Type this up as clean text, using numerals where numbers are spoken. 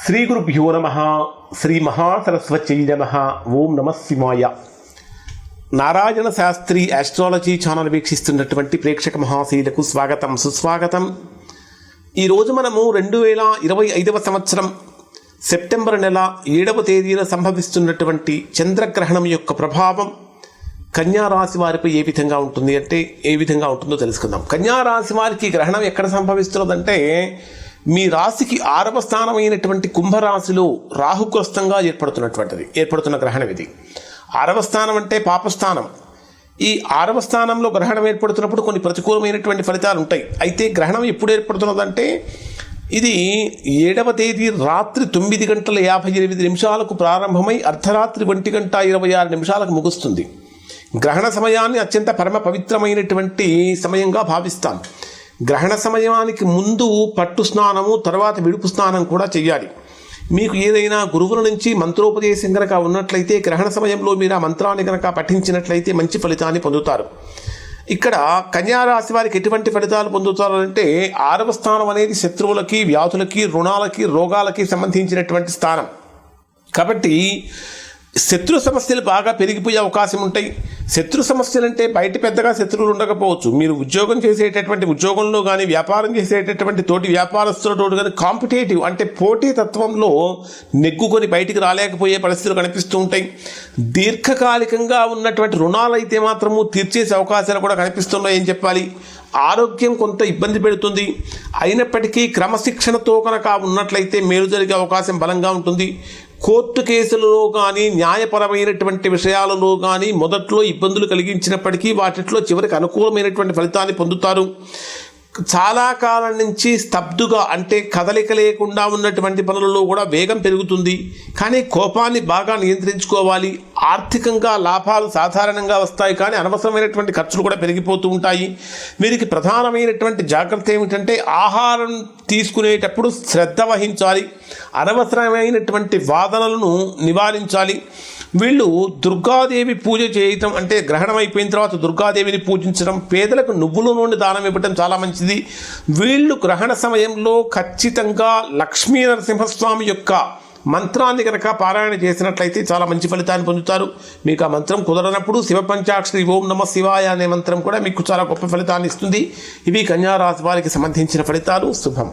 శ్రీ గురుభ్యో నమః. శ్రీ మహాసరస్వత్యై నమః. ఓం నమః శివాయ. నారాయణ శాస్త్రి ఆస్ట్రాలజీ ఛానల్ వీక్షిస్తున్నటువంటి ప్రేక్షక మహాశీలకు స్వాగతం, సుస్వాగతం. ఈరోజు మనము 2025 సంవత్సరం సెప్టెంబర్ నెల 7వ తేదీన సంభవిస్తున్నటువంటి చంద్రగ్రహణం యొక్క ప్రభావం కన్యా రాశి వారిపై ఏ విధంగా ఉంటుంది అంటే ఏ విధంగా ఉంటుందో తెలుసుకుందాం. కన్యా రాశి వారికి గ్రహణం ఎక్కడ సంభవిస్తున్నదంటే మీ రాశికి 6వ స్థానమైనటువంటి కుంభరాశిలో రాహుగ్రస్తంగా ఏర్పడుతున్న గ్రహణం ఇది. 6వ స్థానం అంటే పాపస్థానం. ఈ 6వ స్థానంలో గ్రహణం ఏర్పడుతున్నప్పుడు కొన్ని ప్రతికూలమైనటువంటి ఫలితాలు ఉంటాయి. అయితే గ్రహణం ఎప్పుడు ఏర్పడుతున్నదంటే ఇది 7వ తేదీ రాత్రి 9:58 ప్రారంభమై అర్ధరాత్రి 1:26 ముగుస్తుంది. గ్రహణ సమయాన్ని అత్యంత పరమ పవిత్రమైనటువంటి సమయంగా భావిస్తాం. గ్రహణ సమయానికి ముందు పట్టు స్నానము, తర్వాత విడుపు స్నానం కూడా చేయాలి. మీకు ఏదైనా గురువుల నుంచి మంత్రోపదేశం కనుక ఉన్నట్లయితే గ్రహణ సమయంలో మీరు ఆ మంత్రాన్ని కనుక పఠించినట్లయితే మంచి ఫలితాన్ని పొందుతారు. ఇక్కడ కన్యా రాశి వారికి ఎటువంటి ఫలితాలు పొందుతారు అంటే 6వ స్థానం అనేది శత్రువులకి, వ్యాధులకి, రుణాలకి, రోగాలకి సంబంధించినటువంటి స్థానం. కాబట్టి శత్రు సమస్యలు బాగా పెరిగిపోయే అవకాశం ఉంటాయి. శత్రు సమస్యలు అంటే బయట పెద్దగా శత్రువులు ఉండకపోవచ్చు. మీరు ఉద్యోగం చేసేటటువంటి ఉద్యోగంలో కానీ, వ్యాపారం చేసేటటువంటి తోటి వ్యాపారస్తులతో కానీ కాంపిటేటివ్ అంటే పోటీ తత్వంలో నెగ్గుకొని బయటికి రాలేకపోయే పరిస్థితులు కనిపిస్తూ ఉంటాయి. దీర్ఘకాలికంగా ఉన్నటువంటి రుణాలు అయితే మాత్రము తీర్చేసే అవకాశాలు కూడా కనిపిస్తున్నాయని చెప్పాలి. ఆరోగ్యం కొంత ఇబ్బంది పెడుతుంది. అయినప్పటికీ క్రమశిక్షణతో కనుక ఉన్నట్లయితే మేలు జరిగే అవకాశం బలంగా ఉంటుంది. కోర్టు కేసులలో కానీ, న్యాయపరమైనటువంటి విషయాలలో కానీ మొదట్లో ఇబ్బందులు కలిగించినప్పటికీ వాటిలో చివరికి అనుకూలమైనటువంటి ఫలితాన్ని పొందుతారు. చాలా కాలం నుంచి స్తబ్దుగా అంటే కదలిక లేకుండా ఉన్నటువంటి పనులలో కూడా వేగం పెరుగుతుంది. కానీ కోపాన్ని బాగా నియంత్రించుకోవాలి. ఆర్థికంగా లాభాలు సాధారణంగా వస్తాయి, కానీ అనవసరమైనటువంటి ఖర్చులు కూడా పెరిగిపోతూ ఉంటాయి. వీరికి ప్రధానమైనటువంటి జాగ్రత్త ఏమిటంటే ఆహారం తీసుకునేటప్పుడు శ్రద్ధ వహించాలి. అనవసరమైనటువంటి వాదనలను నివారించాలి. వీళ్ళు దుర్గాదేవి పూజ చేయటం అంటే గ్రహణం అయిపోయిన తర్వాత దుర్గాదేవిని పూజించడం, పేదలకు నువ్వుల నూనె దానం ఇవ్వడం చాలా మంచిది. వీళ్ళు గ్రహణ సమయంలో ఖచ్చితంగా లక్ష్మీ నరసింహస్వామి యొక్క మంత్రాన్ని కనుక పారాయణ చేసినట్లయితే చాలా మంచి ఫలితాన్ని పొందుతారు. మీకు ఆ మంత్రం కుదరనప్పుడు శివ పంచాక్షరి ఓం నమ శివాయ అనే మంత్రం కూడా మీకు చాలా గొప్ప ఫలితాన్ని ఇస్తుంది. ఇవి కన్యా రాశి వారికి సంబంధించిన ఫలితాలు. శుభం.